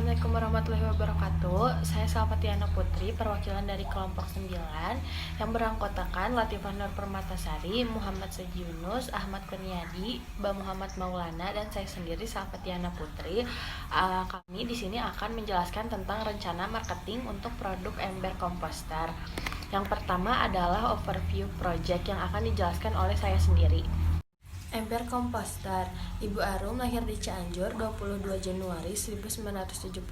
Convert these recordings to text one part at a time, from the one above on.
Assalamualaikum warahmatullahi wabarakatuh. Saya Salvatiana Putri, perwakilan dari kelompok 9 yang beranggotakan Latifah Nur Permatasari, Muhammad Seji Yunus, Ahmad Kurniadi, Mbak Muhammad Maulana, dan saya sendiri Salvatiana Putri. Kami di sini akan menjelaskan tentang rencana marketing untuk produk ember komposter. Yang pertama adalah overview project yang akan dijelaskan oleh saya sendiri. Ember komposter. Ibu Arum lahir di Cianjur 22 Januari 1972.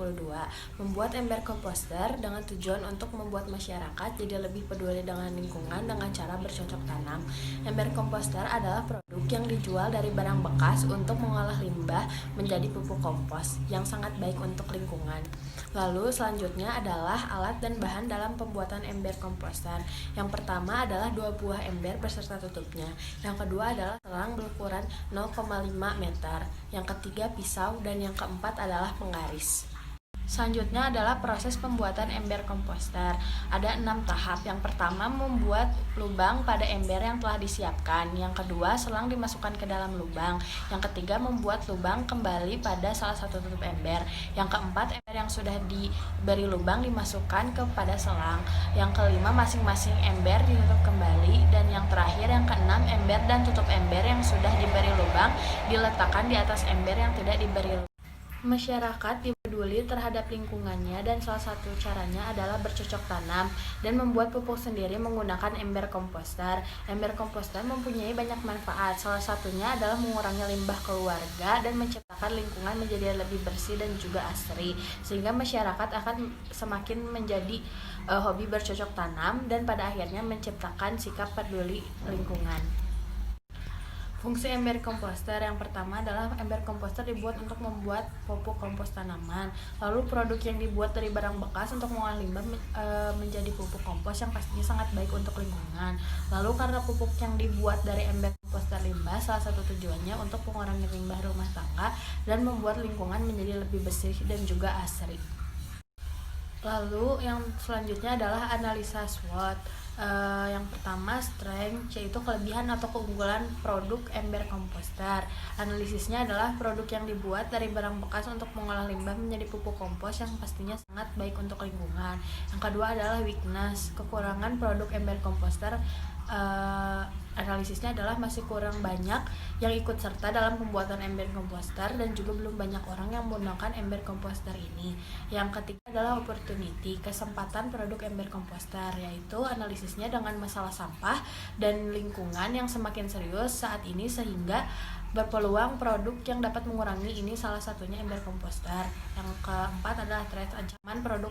Membuat ember komposter dengan tujuan untuk membuat masyarakat jadi lebih peduli dengan lingkungan dengan cara bercocok tanam. Ember komposter adalah produk yang dijual dari barang bekas untuk mengolah limbah menjadi pupuk kompos yang sangat baik untuk lingkungan. Lalu selanjutnya adalah alat dan bahan dalam pembuatan ember komposter. Yang pertama adalah 2 buah ember beserta tutupnya. Yang kedua adalah selang berukuran 0,5 meter. Yang ketiga pisau dan yang keempat adalah penggaris. Selanjutnya adalah proses pembuatan ember komposter. Ada 6 tahap. Yang pertama, membuat lubang pada ember yang telah disiapkan. Yang kedua, selang dimasukkan ke dalam lubang. Yang ketiga, membuat lubang kembali pada salah satu tutup ember. Yang keempat, ember yang sudah diberi lubang dimasukkan kepada selang. Yang kelima, masing-masing ember ditutup kembali. Dan yang terakhir, yang keenam, ember dan tutup ember yang sudah diberi lubang diletakkan di atas ember yang tidak diberi lubang. Masyarakat peduli terhadap lingkungannya dan salah satu caranya adalah bercocok tanam dan membuat pupuk sendiri menggunakan ember komposter. Ember komposter mempunyai banyak manfaat. Salah satunya adalah mengurangi limbah keluarga dan menciptakan lingkungan menjadi lebih bersih dan juga asri, sehingga masyarakat akan semakin menjadi hobi bercocok tanam dan pada akhirnya menciptakan sikap peduli lingkungan. Fungsi ember komposter yang pertama adalah ember komposter dibuat untuk membuat pupuk kompos tanaman. Lalu produk yang dibuat dari barang bekas untuk mengolah limbah menjadi pupuk kompos yang pastinya sangat baik untuk lingkungan. Lalu karena pupuk yang dibuat dari ember komposter limbah, salah satu tujuannya untuk mengurangi limbah rumah tangga dan membuat lingkungan menjadi lebih bersih dan juga asri. Lalu yang selanjutnya adalah analisa SWOT. Yang pertama strength, yaitu kelebihan atau keunggulan produk ember komposter. Analisisnya adalah produk yang dibuat dari barang bekas untuk mengolah limbah menjadi pupuk kompos yang pastinya sangat baik untuk lingkungan. Yang kedua adalah weakness, kekurangan produk ember komposter. Analisisnya adalah masih kurang banyak yang ikut serta dalam pembuatan ember komposter dan juga belum banyak orang yang menggunakan ember komposter ini. Yang ketiga adalah opportunity, kesempatan produk ember komposter, yaitu analisisnya dengan masalah sampah dan lingkungan yang semakin serius saat ini sehingga berpeluang produk yang dapat mengurangi ini, salah satunya ember komposter. Yang keempat adalah threat, ancaman produk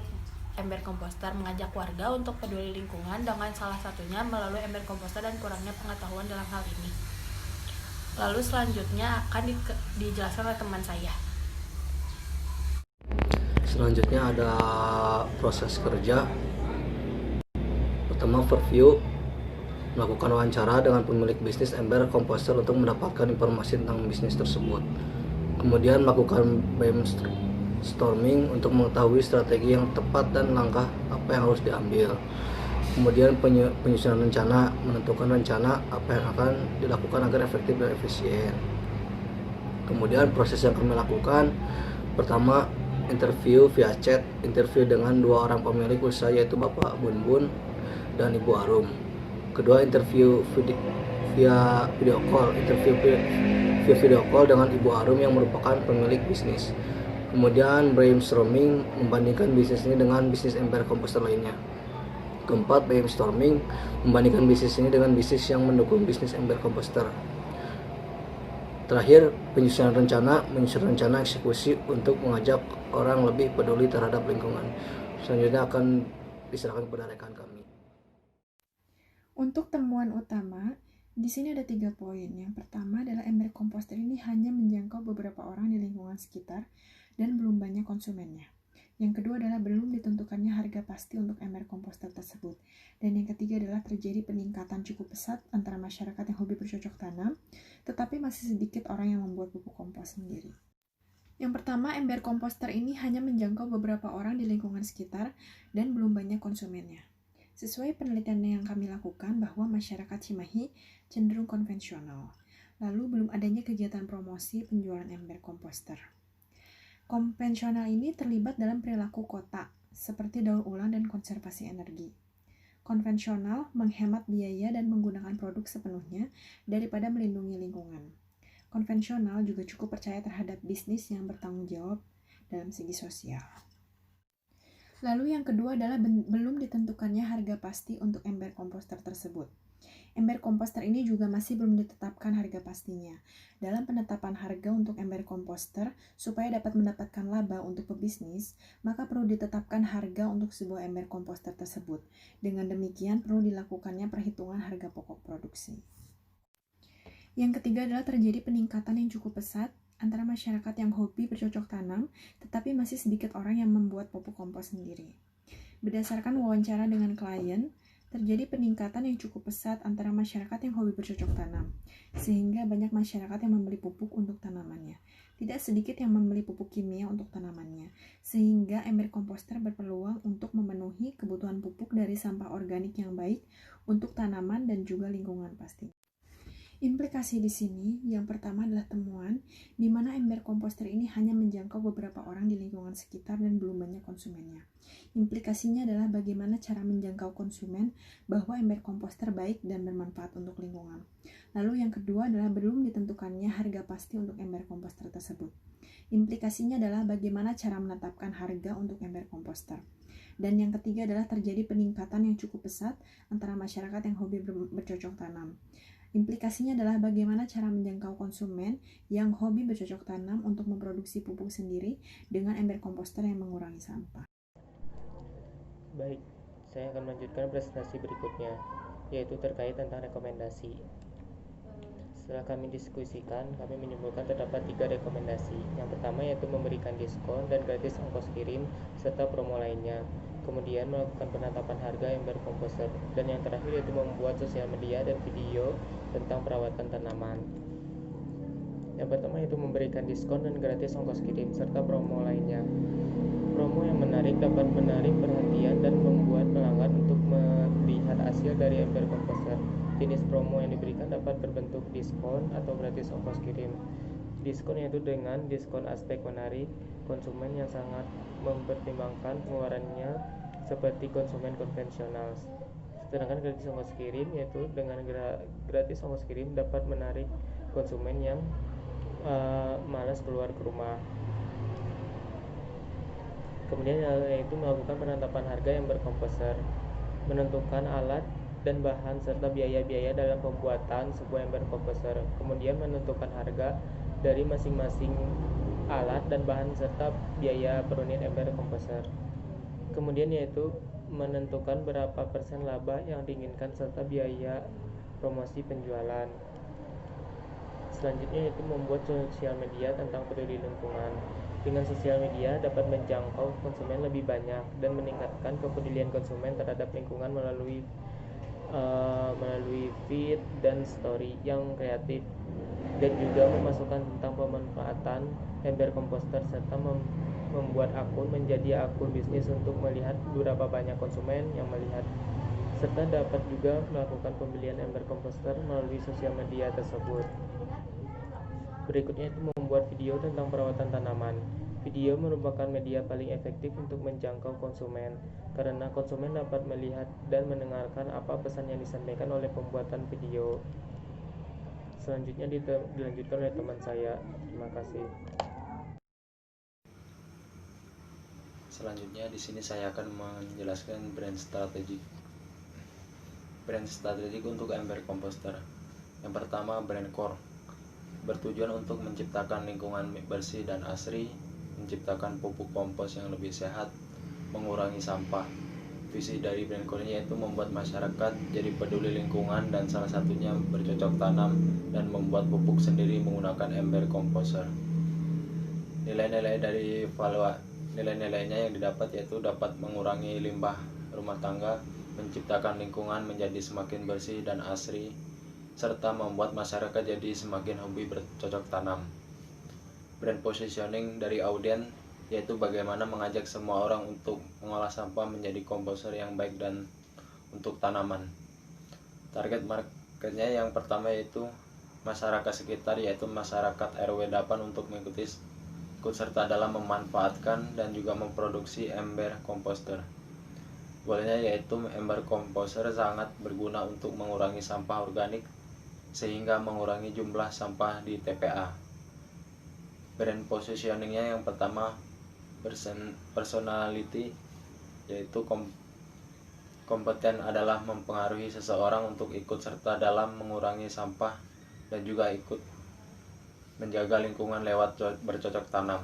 ember komposter, mengajak warga untuk peduli lingkungan dengan salah satunya melalui ember komposter dan kurangnya pengetahuan dalam hal ini. Lalu selanjutnya akan dijelaskan oleh teman saya. Selanjutnya ada proses kerja. Pertama, overview, melakukan wawancara dengan pemilik bisnis ember komposter untuk mendapatkan informasi tentang bisnis tersebut. Kemudian melakukan brainstorming untuk mengetahui strategi yang tepat dan langkah apa yang harus diambil. Kemudian penyusunan rencana, menentukan rencana apa yang akan dilakukan agar efektif dan efisien. Kemudian proses yang kami lakukan, pertama interview via chat, interview dengan 2 orang pemilik usaha yaitu Bapak Bun dan Ibu Arum. Kedua, interview via video call dengan Ibu Arum yang merupakan pemilik bisnis. Kemudian brainstorming, membandingkan bisnis ini dengan bisnis ember komposter lainnya. Keempat, brainstorming, membandingkan bisnis ini dengan bisnis yang mendukung bisnis ember komposter. Terakhir, menyusun rencana eksekusi untuk mengajak orang lebih peduli terhadap lingkungan. Selanjutnya akan diserahkan kepada rekan kami. Untuk temuan utama, di sini ada 3 poin. Yang pertama adalah ember komposter ini hanya menjangkau beberapa orang di lingkungan sekitar dan belum banyak konsumennya. Yang kedua adalah belum ditentukannya harga pasti untuk ember komposter tersebut. Dan yang ketiga adalah terjadi peningkatan cukup pesat antara masyarakat yang hobi bercocok tanam, tetapi masih sedikit orang yang membuat pupuk kompos sendiri. Yang pertama, ember komposter ini hanya menjangkau beberapa orang di lingkungan sekitar dan belum banyak konsumennya. Sesuai penelitian yang kami lakukan bahwa masyarakat Cimahi cenderung konvensional. Lalu belum adanya kegiatan promosi penjualan ember komposter. Konvensional ini terlibat dalam perilaku kota, seperti daur ulang dan konservasi energi. Konvensional menghemat biaya dan menggunakan produk sepenuhnya daripada melindungi lingkungan. Konvensional juga cukup percaya terhadap bisnis yang bertanggung jawab dalam segi sosial. Lalu yang kedua adalah belum ditentukannya harga pasti untuk ember komposter tersebut. Ember komposter ini juga masih belum ditetapkan harga pastinya. Dalam penetapan harga untuk ember komposter, supaya dapat mendapatkan laba untuk pebisnis, maka perlu ditetapkan harga untuk sebuah ember komposter tersebut. Dengan demikian, perlu dilakukannya perhitungan harga pokok produksi. Yang ketiga adalah terjadi peningkatan yang cukup pesat antara masyarakat yang hobi bercocok tanam, tetapi masih sedikit orang yang membuat pupuk kompos sendiri. Berdasarkan wawancara dengan klien, terjadi peningkatan yang cukup pesat antara masyarakat yang hobi bercocok tanam, sehingga banyak masyarakat yang membeli pupuk untuk tanamannya. Tidak sedikit yang membeli pupuk kimia untuk tanamannya, sehingga ember komposter berpeluang untuk memenuhi kebutuhan pupuk dari sampah organik yang baik untuk tanaman dan juga lingkungan pastinya. Implikasi di sini, yang pertama adalah temuan, di mana ember komposter ini hanya menjangkau beberapa orang di lingkungan sekitar dan belum banyak konsumennya. Implikasinya adalah bagaimana cara menjangkau konsumen bahwa ember komposter baik dan bermanfaat untuk lingkungan. Lalu yang kedua adalah belum ditentukannya harga pasti untuk ember komposter tersebut. Implikasinya adalah bagaimana cara menetapkan harga untuk ember komposter. Dan yang ketiga adalah terjadi peningkatan yang cukup pesat antara masyarakat yang hobi bercocok tanam. Implikasinya adalah bagaimana cara menjangkau konsumen yang hobi bercocok tanam untuk memproduksi pupuk sendiri dengan ember komposter yang mengurangi sampah. Baik, saya akan melanjutkan presentasi berikutnya, yaitu terkait tentang rekomendasi. Setelah kami diskusikan, kami menyimpulkan terdapat 3 rekomendasi. Yang pertama yaitu memberikan diskon dan gratis ongkos kirim serta promo lainnya. Kemudian melakukan penetapan harga ember komposter. Dan yang terakhir yaitu membuat sosial media dan video tentang perawatan tanaman. Yang pertama yaitu memberikan diskon dan gratis ongkos kirim serta promo lainnya. Promo yang menarik dapat menarik perhatian dan membuat pelanggan untuk melihat hasil dari ember komposter. Jenis promo yang diberikan dapat berbentuk diskon atau gratis ongkos kirim. Diskon yaitu dengan diskon aspek menarik konsumen yang sangat mempertimbangkan pengeluarannya seperti konsumen konvensional. Sedangkan gratis ongkos kirim yaitu dengan gratis ongkos kirim dapat menarik konsumen yang malas keluar ke rumah. Kemudian yaitu melakukan penetapan harga yang berkomposer, menentukan alat dan bahan serta biaya-biaya dalam pembuatan sebuah ember komposer. Kemudian menentukan harga dari masing-masing alat dan bahan serta biaya per unit ember komposer. Kemudian yaitu menentukan berapa persen laba yang diinginkan serta biaya promosi penjualan. Selanjutnya yaitu membuat sosial media tentang peduli lingkungan. Dengan sosial media dapat menjangkau konsumen lebih banyak dan meningkatkan kepedulian konsumen terhadap lingkungan melalui feed dan story yang kreatif, dan juga memasukkan tentang pemanfaatan ember komposter serta membuat akun menjadi akun bisnis untuk melihat berapa banyak konsumen yang melihat, serta dapat juga melakukan pembelian ember komposter melalui sosial media tersebut. Berikutnya itu membuat video tentang perawatan tanaman. Video merupakan media paling efektif untuk menjangkau konsumen, karena konsumen dapat melihat dan mendengarkan apa pesan yang disampaikan oleh pembuatan video. Selanjutnya dilanjutkan oleh teman saya. Terima kasih. Selanjutnya di sini saya akan menjelaskan brand strategik. Brand strategik untuk ember komposter. Yang pertama, brand core. Bertujuan untuk menciptakan lingkungan bersih dan asri, menciptakan pupuk kompos yang lebih sehat, mengurangi sampah. Visi dari brand core yaitu membuat masyarakat jadi peduli lingkungan dan salah satunya bercocok tanam dan membuat pupuk sendiri menggunakan ember komposter. Nilai-nilainya yang didapat yaitu dapat mengurangi limbah rumah tangga, menciptakan lingkungan menjadi semakin bersih dan asri, serta membuat masyarakat jadi semakin hobi bercocok tanam. Brand positioning dari Audien yaitu bagaimana mengajak semua orang untuk mengolah sampah menjadi komposter yang baik dan untuk tanaman. Target marketnya yang pertama yaitu masyarakat sekitar, yaitu masyarakat RW 8 untuk mengikuti ikut serta dalam memanfaatkan dan juga memproduksi ember komposter. Goalnya yaitu ember komposter sangat berguna untuk mengurangi sampah organik sehingga mengurangi jumlah sampah di TPA. Brand positioningnya yang pertama personality, yaitu kompeten adalah mempengaruhi seseorang untuk ikut serta dalam mengurangi sampah dan juga ikut menjaga lingkungan lewat bercocok tanam.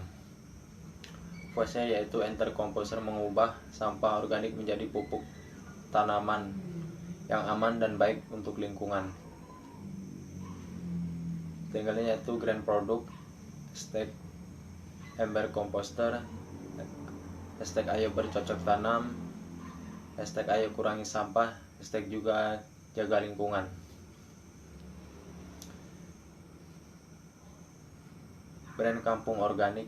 Voice-nya yaitu enter composer, mengubah sampah organik menjadi pupuk tanaman yang aman dan baik untuk lingkungan. Tinggalnya yaitu grand product, hashtag ember composter, hashtag ayo bercocok tanam, hashtag ayo kurangi sampah, hashtag juga jaga lingkungan. Brand kampung organik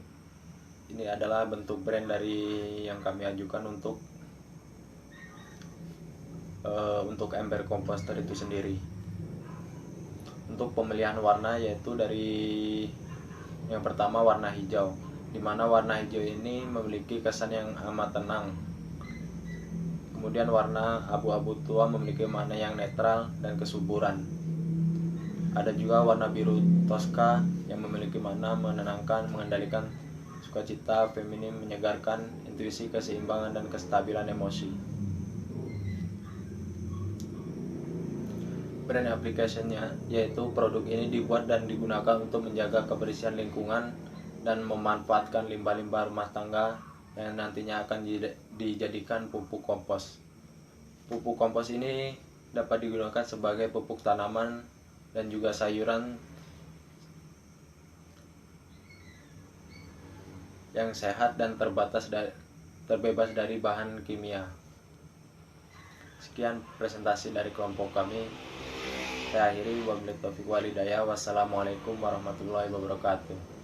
ini adalah bentuk brand dari yang kami ajukan untuk ember komposter itu sendiri. Untuk pemilihan warna yaitu dari yang pertama warna hijau, di mana warna hijau ini memiliki kesan yang amat tenang. Kemudian warna abu-abu tua memiliki makna yang netral dan kesuburan. Ada juga warna biru toska yang memiliki makna menenangkan, mengendalikan sukacita, feminim, menyegarkan, intuisi, keseimbangan, dan kestabilan emosi. Brand application-nya yaitu produk ini dibuat dan digunakan untuk menjaga kebersihan lingkungan dan memanfaatkan limbah-limbah rumah tangga yang nantinya akan dijadikan pupuk kompos. Pupuk kompos ini dapat digunakan sebagai pupuk tanaman dan juga sayuran yang sehat dan terbebas dari bahan kimia. Sekian presentasi dari kelompok kami. Saya akhiri, wabillahi taufiq wal hidayah. Wassalamualaikum warahmatullahi wabarakatuh.